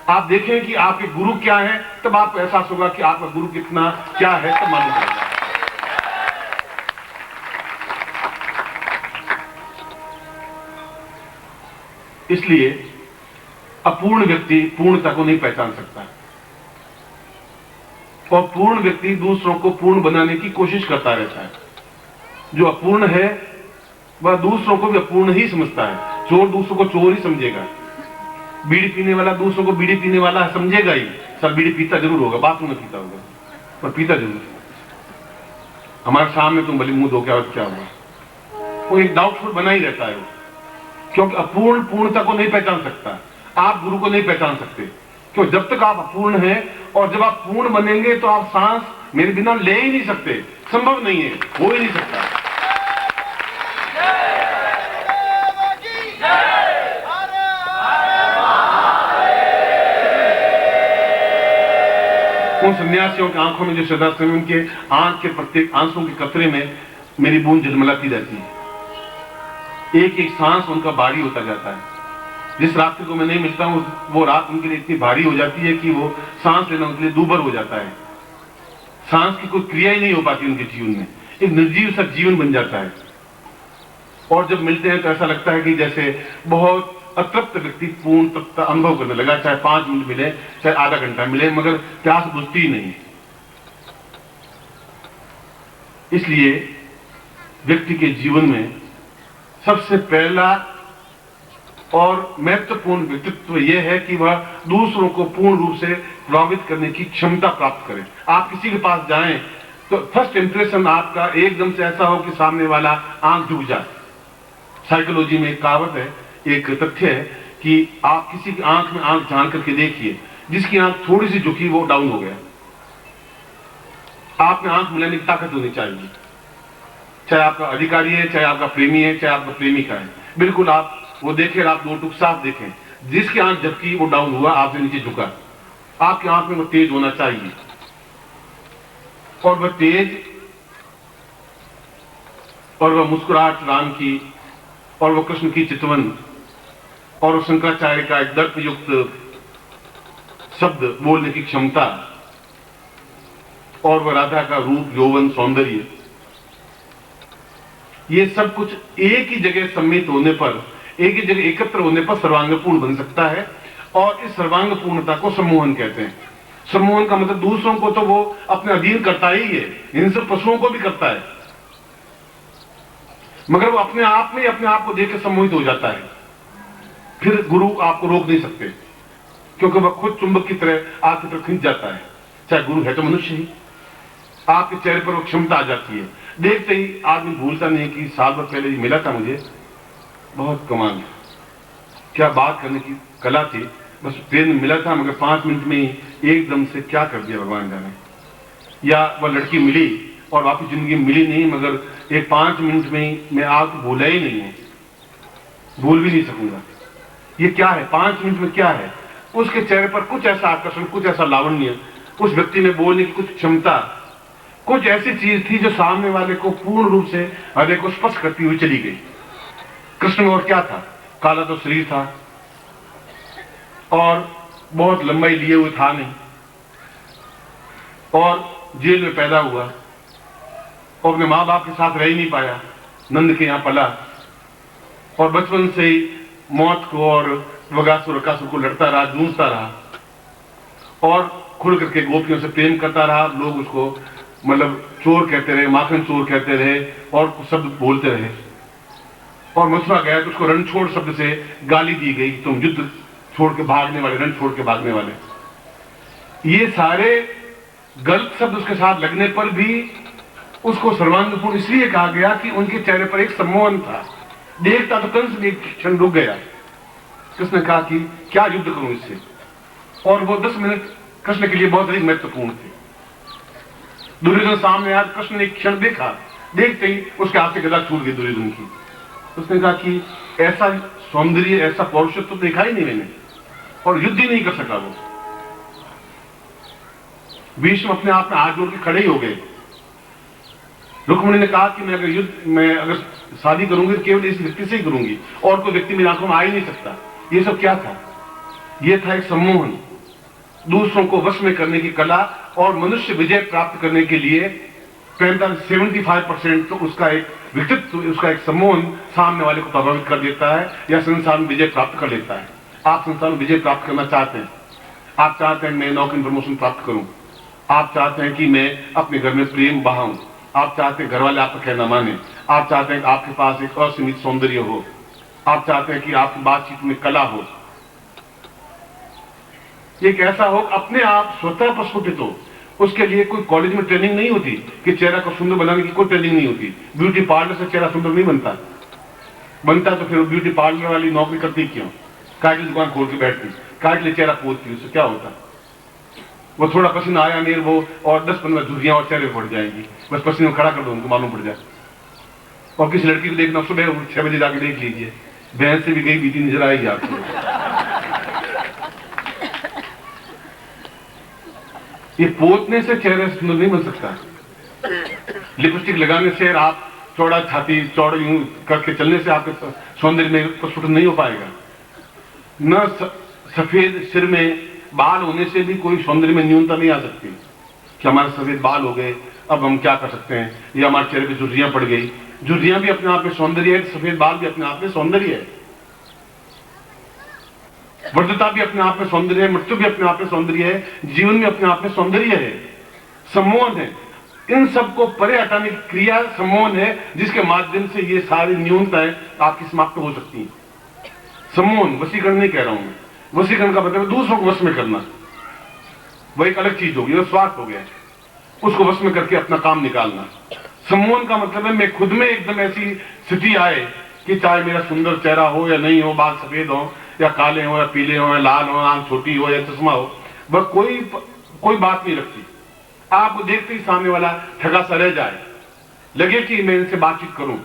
आप देखें कि आपके गुरु क्या है, तब आपको एहसास होगा कि आपका गुरु कितना क्या है, तब मालूम पड़ेगा। इसलिए अपूर्ण व्यक्ति पूर्णता को नहीं पहचान सकता, और पूर्ण व्यक्ति दूसरों को पूर्ण बनाने की कोशिश करता रहता है। जो अपूर्ण है वह दूसरों को भी अपूर्ण ही समझता है। चोर दूसरों को चोर ही समझेगा, बीड़ी पीने वाला दूसरों को बीड़ी पीने वाला समझेगा ही। सर बीड़ी पीता जरूर होगा, बाथरूम में पीता होगा, पर पीता जरूर। हमारे सामने तुम भले मुंह धो के क्या हुआ, वो एक डाउटफुल बना ही रहता है वो, क्योंकि अपूर्ण पूर्णता को नहीं पहचान सकता। आप गुरु को नहीं पहचान सकते, क्यों? जब तक आप अपूर्ण हैं, और जब आप पूर्ण बनेंगे तो आप सांस मेरे बिना ले ही नहीं सकते, संभव नहीं है, हो ही नहीं सकता। उन सन्यासियों की आंखों में जो श्रद्धा से उनके आंख के प्रत्येक आंसू के कतरे में मेरी बूंद झलमलाती रहती है। एक एक सांस उनका भारी होता जाता है। जिस रात्रि को मैं नहीं मिलता हूं, वो रात उनके लिए इतनी भारी हो जाती है कि वो सांस लेना उनके लिए दूभर हो जाता है। सांस की कोई क्रिया ही नहीं हो पाती उनके जीवन में, एक निर्जीव सा जीवन बन जाता है। और जब मिलते हैं तो ऐसा लगता है कि जैसे बहुत अतृप्त व्यक्ति पूर्ण तृप्त अनुभव करने लगा, चाहे 5 मिनट मिले, चाहे आधा घंटा मिले, मगर प्यास बुझती ही नहीं। इसलिए व्यक्ति के जीवन में सबसे पहला और महत्वपूर्ण व्यक्तित्व यह है कि वह दूसरों को पूर्ण रूप से प्रभावित करने की क्षमता प्राप्त करे। आप किसी के पास जाएं तो फर्स्ट इंप्रेशन आपका एकदम से ऐसा हो कि सामने वाला आंख झुक जाए। साइकोलॉजी में एक कहावत है, एक तथ्य है कि आप किसी की आंख में आंख झांक करके देखिए, जिसकी आंख थोड़ी सी झुकी वो डाउन हो गया। आप में आंख मिलाने की ताकत होनी चाहिए, चाहे आपका अधिकारी है, चाहे आपका प्रेमी है, चाहे आपका प्रेमिका है। बिल्कुल आप वो देखें, आप दो टुक साफ देखें, जिसकी आंख झपकी वो डाउन हुआ, आपसे नीचे झुका। आपकी आंख में वो तेज होना चाहिए, और वह तेज और वह मुस्कुराहट राम की, और वह कृष्ण की चितवन, और वह शंकराचार्य का एक दर्प युक्त शब्द बोलने की क्षमता, और वह राधा का रूप यौवन सौंदर्य, ये सब कुछ एक ही जगह सम्मिलित होने पर, एक ही जगह एकत्र होने पर सर्वांगपूर्ण बन सकता है। और इस सर्वांगपूर्णता को सम्मोहन कहते हैं। सम्मोहन का मतलब दूसरों को तो वो अपने अधीन करता ही है, इन सब पशुओं को भी करता है, मगर वो अपने आप में अपने आप को देखकर सम्मोहित हो जाता है। फिर गुरु आपको रोक नहीं सकते, क्योंकि वह खुद चुंबक की तरह आपकी तरफ खींच जाता है। चाहे गुरु है तो मनुष्य ही, आपके चेहरे पर वो क्षमता आ जाती है। देखते ही आदमी भूलता नहीं कि साल भर पहले ये मिला था मुझे, बहुत कमाल, क्या बात करने की कला थी, बस ट्रेन में मिला था, मगर 5 मिनट में ही एकदम से क्या कर दिया भगवान जाने। या वह लड़की मिली और वापिस जिंदगी मिली नहीं, मगर एक 5 मिनट में ही मैं आपको भूला ही नहीं हूं, भूल भी नहीं सकूंगा। ये क्या है, 5 मिनट में क्या है? उसके चेहरे पर कुछ ऐसा आकर्षण, कुछ ऐसा लावण्य, उस व्यक्ति में बोलने की कुछ क्षमता, कुछ ऐसी चीज थी जो सामने वाले को पूर्ण रूप से हृदय को स्पर्श करती हुई चली गई। कृष्ण में और क्या था? काला तो शरीर था, और बहुत लंबाई लिए हुए था नहीं, और जेल में पैदा हुआ, और अपने माँ बाप के साथ रह ही नहीं पाया, नंद के यहां पला, और बचपन से ही मौत को और वगासुर अकासुर को लड़ता रहा, जूझता रहा, और खुल करके गोपियों से प्रेम करता रहा। लोग उसको मतलब चोर कहते रहे, माखन चोर कहते रहे, और कुछ शब्द बोलते रहे। और मथुरा गया तो उसको रणछोड़ शब्द से गाली दी गई, तुम युद्ध छोड़ के भागने वाले, रण छोड़ के भागने वाले। ये सारे गलत शब्द उसके साथ लगने पर भी उसको सर्वांगपूर्ण इसलिए कहा गया कि उनके चेहरे पर एक सम्मोहन था। देखता तो कंस भी एक क्षण रुक गया। कृष्ण ने कहा कि क्या युद्ध करूं इससे, और वो 10 मिनट कृष्ण के लिए बहुत अधिक महत्वपूर्ण थे। दुर्योधन सामने आया, कृष्ण ने एक क्षण देखा, देखते ही उसके हाथ से गदा छूट गई दुर्योधन की। उसने कहा कि ऐसा सौंदर्य, ऐसा पौरुषत्व तो देखा ही नहीं मैंने, और युद्ध ही नहीं कर सका वो। भीष्म अपने आप में हाथ जोड़ के खड़े ही हो गए। रुक्मिणी ने कहा कि मैं अगर शादी करूंगी तो केवल इस व्यक्ति से ही करूंगी, और कोई व्यक्ति मेरी आंखों में आ ही नहीं सकता। ये सब क्या था? ये था एक सम्मोहन, दूसरों को वश में करने की कला और मनुष्य विजय प्राप्त करने के लिए 75% तो उसका एक व्यक्तित्व, उसका एक सम्मोहन सामने वाले को प्रभावित कर देता है या संसार में विजय प्राप्त कर लेता है। आप संसार में विजय प्राप्त करना चाहते हैं, आप चाहते हैं मैं नौकरी प्रमोशन प्राप्त करूं, आप चाहते हैं कि मैं अपने घर में प्रेम बहाऊं, आप चाहते हैं घर वाले आपका कहना माने, आप चाहते हैं कि आपके पास एक असीमित सौंदर्य हो, आप चाहते हैं कि आपकी बातचीत में कला हो, एक ऐसा हो अपने आप स्वतः प्रस्फुटित हो। उसके लिए कोई कॉलेज में ट्रेनिंग नहीं होती कि चेहरा को सुंदर बनाने की कोई ट्रेनिंग नहीं होती। ब्यूटी पार्लर से चेहरा सुंदर नहीं बनता, बनता तो फिर ब्यूटी पार्लर वाली नौकरी करती क्यों? काट की दुकान खोल के बैठती, काट ले चेहरा पोतती, उससे क्या होता? वो थोड़ा पसीना आया नहीं वो और 10-15 झुर्रियां और चेहरे पड़ जाएंगी, बस पसीने खड़ा कर दो उनको मालूम पड़ जाए। और किसी लड़की को देखना सुबह 6 बजे जाके देख लीजिए, बहन से भी गई बीती नजर आएगी आपको। ये पोतने से चेहरा सुंदर नहीं बन सकता। लिपस्टिक लगाने से आप चौड़ा छाती चौड़ा यूं करके चलने से आपके सौंदर्य में प्रस्फुटन नहीं हो पाएगा। न सफेद सिर में बाल होने से भी कोई सौंदर्य में न्यूनता नहीं आ सकती कि हमारे सफेद बाल हो गए अब हम क्या कर सकते हैं, या हमारे चेहरे पे झुर्रियां पड़ गई। झुर्रियां भी अपने आप में सौंदर्य है, सफेद बाल भी अपने आप में सौंदर्य है, वृद्धता भी अपने आप में सौंदर्य है, मृत्यु भी अपने आप में सौंदर्य है, जीवन में अपने आप में सौंदर्य है, सम्मोहन है। इन सबको परे हटाने की क्रिया सम्मोहन है, जिसके माध्यम से ये सारी न्यूनताएं आपकी समाप्त हो सकती हैं। सम्मोहन, वशीकरण नहीं कह रहा हूं मैं, वशीकरण का मतलब दूसरों को वश में करना, वो एक अलग चीज होगी, वो स्वार्थ हो गया, उसको वश में करके अपना काम निकालना। सम्मोहन का मतलब है मैं खुद में एकदम ऐसी स्थिति आए कि चाहे मेरा सुंदर चेहरा हो या नहीं हो, बाल सफेद हो या काले हो या पीले हो या लाल हो, आंख छोटी हो या चश्मा हो, वह कोई बात नहीं रखती। आपको देखते ही सामने वाला ठगा सा रह जाए, लगे कि मैं इनसे बातचीत करूं।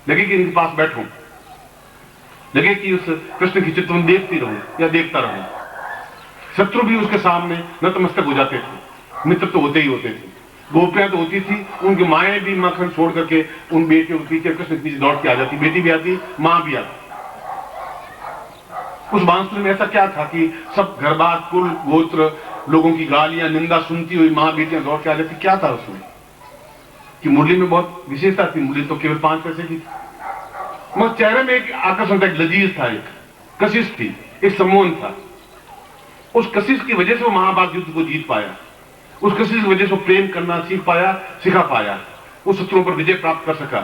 लगे कि इनके पास बैठूं, लगे कि उस कृष्ण की चित्र देखती रहूं या देखता रहूं। शत्रु भी उसके सामने नतमस्तक हो जाते थे, मित्र तो होते ही होते थे, गोपियां तो होती थी, उनकी माएं भी मक्खन छोड़ करके उन बेटियों के पीछे कृष्ण के पीछे दौड़ के आ जाती, बेटी भी आती, मां भी आती। उस बांसुरी में ऐसा क्या था कि सब घर बार कुल गोत्र लोगों की गालियां निंदा सुनती हुई मां बेटियां दौड़ के आ जाती? क्या था उसमें कि मुरली में बहुत विशेषता थी? मुरली तो केवल 5 पैसे की थी, मगर चेहरे में एक आकर्षण था, एक लजीज था, एक कशिश थी, एक सम्मोहन था। उस कशिश की वजह से वो महाभारत युद्ध को जीत पाया, उस कशिश की वजह से वो प्रेम करना सीख पाया, सिखा पाया, उस शत्रुओं पर विजय प्राप्त कर सका,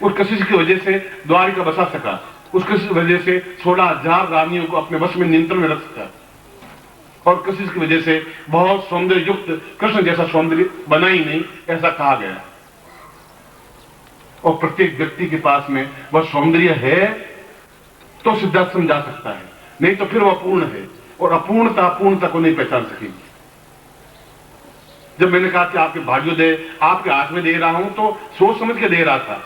उस कशिश की वजह से द्वारिका बसा सका, उस कशिश की वजह से 16,000 रानियों को अपने वश में नियंत्रण में रख सका, और कशिश की वजह से बहुत सौंदर्य युक्त कृष्ण जैसा सौंदर्य बना ही नहीं, ऐसा कहा गया। और प्रत्येक व्यक्ति के पास में वह सौंदर्य है तो सिद्धार्थ समझा सकता है, नहीं तो फिर वह अपूर्ण है, और अपूर्णता पूर्णता को नहीं पहचान सकेगी। जब मैंने कहा कि आपके भाग्योदय आपके हाथ में दे रहा हूं तो सोच समझ के दे रहा था,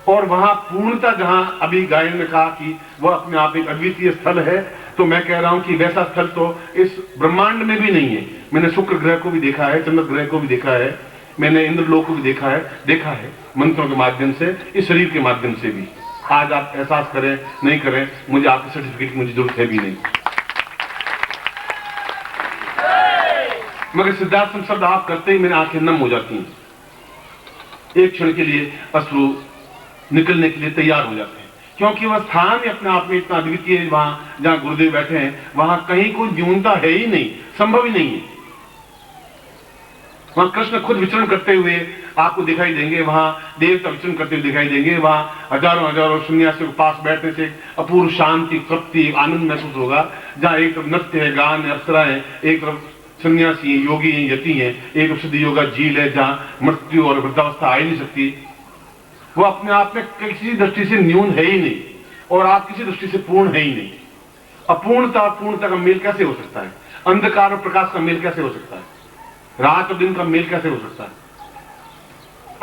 और वहां पूर्णता जहां अभी गायन ने कहा कि वह अपने आप एक अद्वितीय स्थल है, तो मैं कह रहा हूं कि वैसा स्थल तो इस ब्रह्मांड में भी नहीं है। मैंने शुक्र ग्रह को भी देखा है, चंद्र ग्रह को भी देखा है, मैंने इंद्रलोक को भी देखा है मंत्रों के माध्यम से, इस शरीर के माध्यम से भी। आज आप एहसास करें नहीं करें, मुझे आपके सर्टिफिकेट की मुझे जरूरत है भी नहीं। मगर सिद्धार्थ शब्द आप करते ही मेरी आंखें नम हो जाती हैं, एक क्षण के लिए अश्रु निकलने के लिए तैयार हो जाते हैं, क्योंकि वह स्थान ही अपने आप में इतना अद्वितीय है। वहां जहां गुरुदेव बैठे हैं वहां कहीं कोई न्यूनता है ही नहीं, संभव ही नहीं है। वहां कृष्ण खुद विचरण करते हुए आपको दिखाई देंगे, वहां देवता विचरण करते हुए दिखाई देंगे, वहां हजारों हजारों सन्यासियों के पास बैठने से अपूर्व शांति, तृप्ति, आनंद महसूस होगा। जहां एक तरफ नृत्य है, गान है, अप्सराएं, एक तरफ सन्यासी है, योगी है, यति है, एक तरफ सिद्ध योगा झील है जहां मृत्यु और वृद्धावस्था आ ही नहीं सकती। वो अपने आप में किसी दृष्टि से न्यून है ही नहीं, और आप किसी दृष्टि से पूर्ण है ही नहीं। अपूर्णता पूर्णता का मेल कैसे हो सकता है? अंधकार और प्रकाश का मेल कैसे हो सकता है? रात और दिन का मेल कैसे हो सकता है?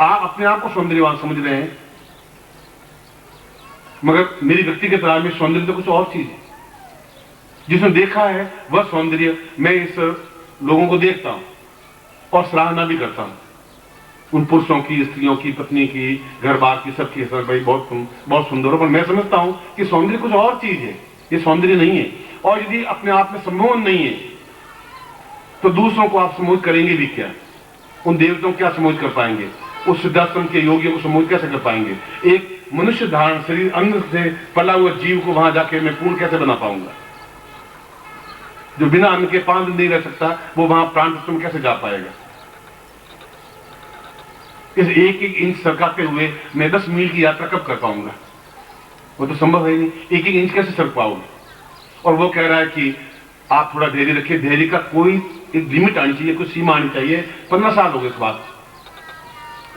आप अपने आप को सौंदर्यवान समझ रहे हैं, मगर मेरी व्यक्तिगत राय में सौंदर्य तो कुछ और चीज है। जिसने देखा है वह सौंदर्य मैं इस लोगों को देखता हूं और सराहना भी करता हूं, उन पुरुषों की, स्त्रियों की, पत्नी की, घर बार की, सबकी। सर भाई बहुत सुंदर हो, पर मैं समझता हूं कि सौंदर्य कुछ और चीज है, ये सौंदर्य नहीं है। और यदि अपने आप में सम्मोहन नहीं है तो दूसरों को आप सम्मोहित करेंगे भी क्या? उन देवताओं को क्या सम्मोहित कर पाएंगे? उस सिद्धाश्रम के योगियों को सम्मोहित कैसे कर पाएंगे? एक मनुष्य धारण शरीर अंदर से पला हुआ जीव को वहां जाके मैं पूर्ण कैसे बना पाऊंगा? जो बिना अन्न के 5 दिन नहीं रह सकता, वो वहां प्राण तत्व में कैसे जा पाएगा? इस एक इंच सरकाते हुए मैं 10 मील की यात्रा कब कर पाऊंगा? वो तो संभव है नहीं। एक इंच कैसे सर पाओगे? और वो कह रहा है कि आप थोड़ा धैर्य रखिए। धैर्य का कोई एक लिमिट आनी चाहिए, कोई सीमा आनी चाहिए। 15 साल हो गए इस बात।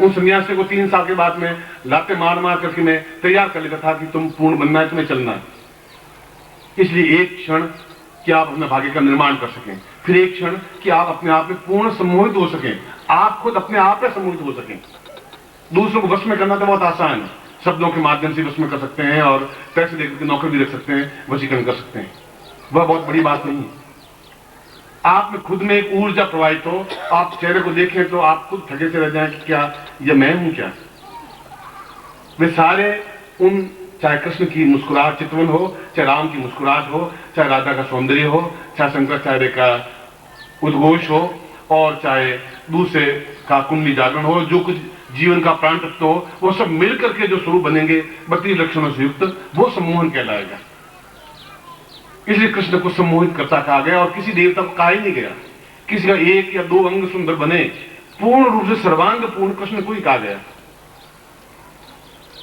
उन सन्यासी को 3 साल के बाद में लाते मार मार करके मैं तैयार कर लेता था कि तुम पूर्ण बनना है, तुम्हें चलना है। इसलिए एक क्षण कि आप अपने भाग्य का निर्माण कर सकें, फिर एक क्षण कि आप अपने आप में पूर्ण सम्मोहित हो सकें, आप खुद अपने आप में सम्मोहित हो सकें। दूसरों को वश में करना तो बहुत आसान है, शब्दों के माध्यम से वश में कर सकते हैं और पैसे देकर के नौकर भी रख सकते हैं, वशीकरण कर सकते हैं। वह बहुत बड़ी बात नहीं है। आप में खुद में एक ऊर्जा प्रवाहित हो, आप चेहरे को देखें तो आप खुद थके से रह जाएं कि क्या ये मैं हूं क्या? वे सारे उन, चाहे कृष्ण की मुस्कुराहट चितवन हो, चाहे राम की मुस्कुराहट हो, चाहे राधा का सौंदर्य हो, चाहे शंकराचार्य का उद्घोष हो, और चाहे दूसरे का कुंडली जागरण हो, जो कुछ जीवन का प्राण तत्व हो, वो सब मिलकर के जो स्वरूप बनेंगे 32 लक्षणों से युक्त, वो सम्मोहन कहलाएगा। इसलिए कृष्ण को सम्मोहित करता कहा गया और किसी देवता को कहा ही नहीं गया। किसी का 1 या 2 अंग सुंदर बने, पूर्ण रूप से सर्वांग पूर्ण कृष्ण को ही कहा गया।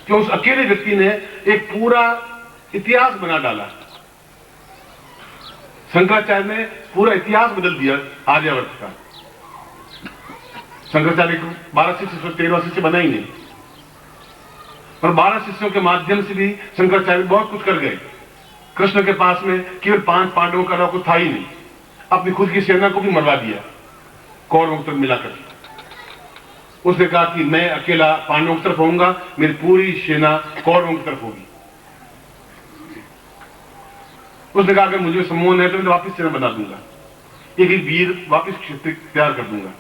कि उस अकेले व्यक्ति ने एक पूरा इतिहास बना डाला। शंकराचार्य ने पूरा इतिहास बदल दिया आर्यावर्त का। शंकराचार्य को 12 शिष्य 13 शिष्य बना ही नहीं, और 12 शिष्यों के माध्यम से भी शंकराचार्य बहुत कुछ कर गए। कृष्ण के पास में केवल 5 पांडवों का कुछ था ही नहीं, अपनी खुद की सेना को भी मरवा दिया कौरवों की तरफ मिलाकर। उसने कहा कि मैं अकेला पांडवों की तरफ होऊंगा, मेरी पूरी सेना कौरवों की तरफ होगी। उसने कहा अगर मुझे सम्मोहन है तो मैं वापिस सेना बना दूंगा, एक वीर वापिस क्षेत्र तैयार कर दूंगा।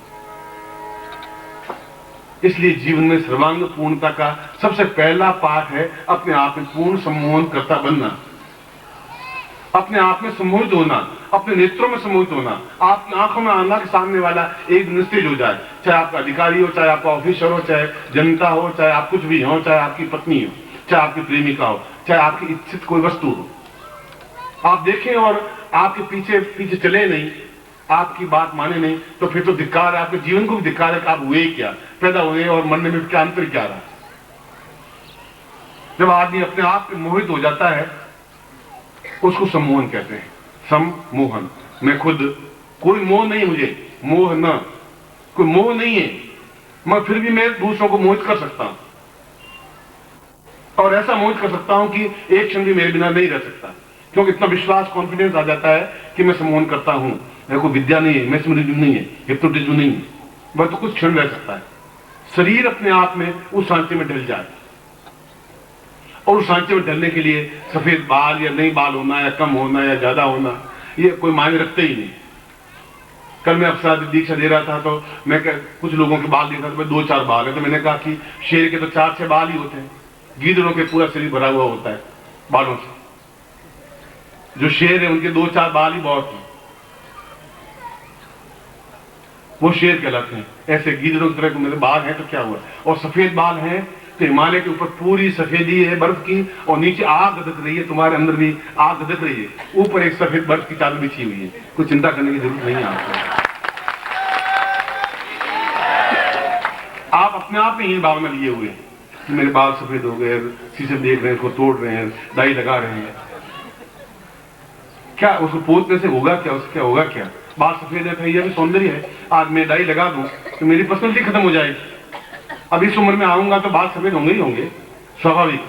इसलिए जीवन में सर्वांग पूर्णता का सबसे पहला पाठ है अपने आप में पूर्ण सम्मोहन करता बनना, अपने आप में सम्मोहित होना, अपने नेत्रों में सम्मोहित होना। आपकी आंखों में आना कि सामने वाला एक निस्तेज हो जाए, चाहे आपका अधिकारी हो, चाहे आपका ऑफिसर हो, चाहे जनता हो, चाहे आप कुछ भी हो, चाहे आपकी पत्नी हो, चाहे आपकी प्रेमिका हो, चाहे आपकी इच्छित कोई वस्तु हो। आप देखें और आपके पीछे पीछे चले नहीं, आपकी बात माने नहीं, तो फिर तो धिक्कार है, आपके जीवन को भी धिक्कार है कि आप हुए क्या, पैदा हुए और मरने में क्या अंतर क्या रहा। जब आदमी अपने आप में मोहित हो जाता है उसको सम्मोहन कहते हैं। सम्मोहन, मैं खुद, कोई मोह नहीं, मुझे मोह न, कोई मोह नहीं है, मैं फिर भी मैं दूसरों को मोहित कर सकता हूं, और ऐसा मोहित कर सकता हूं कि एक क्षण भी मेरे बिना नहीं रह सकता, क्योंकि इतना विश्वास, कॉन्फिडेंस आ जाता है कि मैं सम्मोहन करता हूं। मेरे को विद्या नहीं है, मैं स्मृति नहीं है, हिप्नोटिज्म नहीं है, वह तो कुछ क्षण रह सकता है। शरीर अपने आप में उस सांचे में ढल जाए, और उस सांचे में ढलने के लिए सफेद बाल या नहीं बाल होना या कम होना या ज्यादा होना ये कोई मायने रखते ही नहीं। कल मैं अफसर दीक्षा दे रहा था तो मैं कुछ लोगों के बाल देखा, तो मैं 2-4 बाल है, तो मैंने कहा कि शेर के तो 4-6 बाल ही होते हैं, गीदड़ों के पूरा शरीर भरा हुआ होता है बालों से। जो शेर है उनके 2-4 बाल ही बहुत हैं, वो शेर कहलाते हैं। ऐसे गीदड़ों की तरह को मेरे बाल हैं तो क्या हुआ, और सफेद बाल हैं तो हिमालय के ऊपर पूरी सफेदी है बर्फ की, और नीचे आग धधक रही है, तुम्हारे अंदर भी आग धधक रही है, ऊपर एक सफेद बर्फ की चादर बिछी हुई है। कोई चिंता करने की जरूरत नहीं है आपको। आप अपने आप में ही भावना लिए हुए हैं कि मेरे बाल सफेद हो गए, शीशे देख रहे हैं, उसको तोड़ रहे हैं, डाई लगा रहे हैं। क्या उसको पोतने से होगा क्या, उससे क्या होगा क्या? बाल सफेद है, भैया भी सौंदर्य है, आज मैं डाई लगा दूं तो मेरी पर्सनैलिटी खत्म हो जाएगी। अब इस उम्र में आऊंगा तो बाल सफेद होंगे ही होंगे, स्वाभाविक।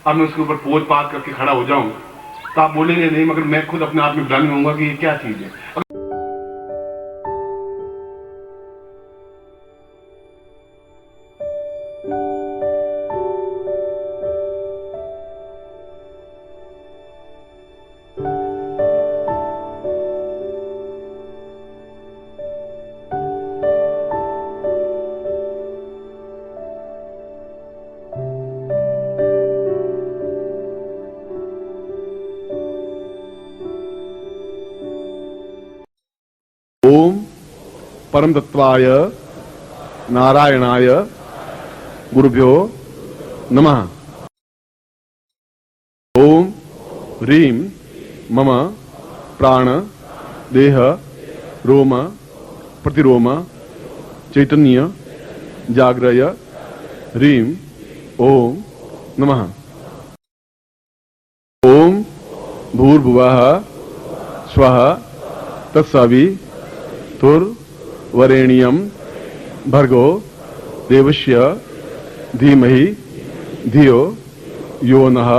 अब मैं उसके ऊपर पोत पात करके खड़ा हो जाऊं तो आप बोलेंगे नहीं, मगर मैं खुद अपने आप में भ्रम में होऊंगा कि ये क्या चीज है। ओम परम तत्वाय नारायणाय गुरुभ्यो नमः। ओम ह्रीं मम प्राण देह रोम प्रतिरोम चैतन्य जाग्रय ह्रीं ओम नमः। ओम भूर्भुवः स्वः तत्सवितुर्वरेण्यं भर्गो देवस्य धीमहि धियो यो नः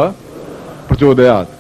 प्रचोदयात्।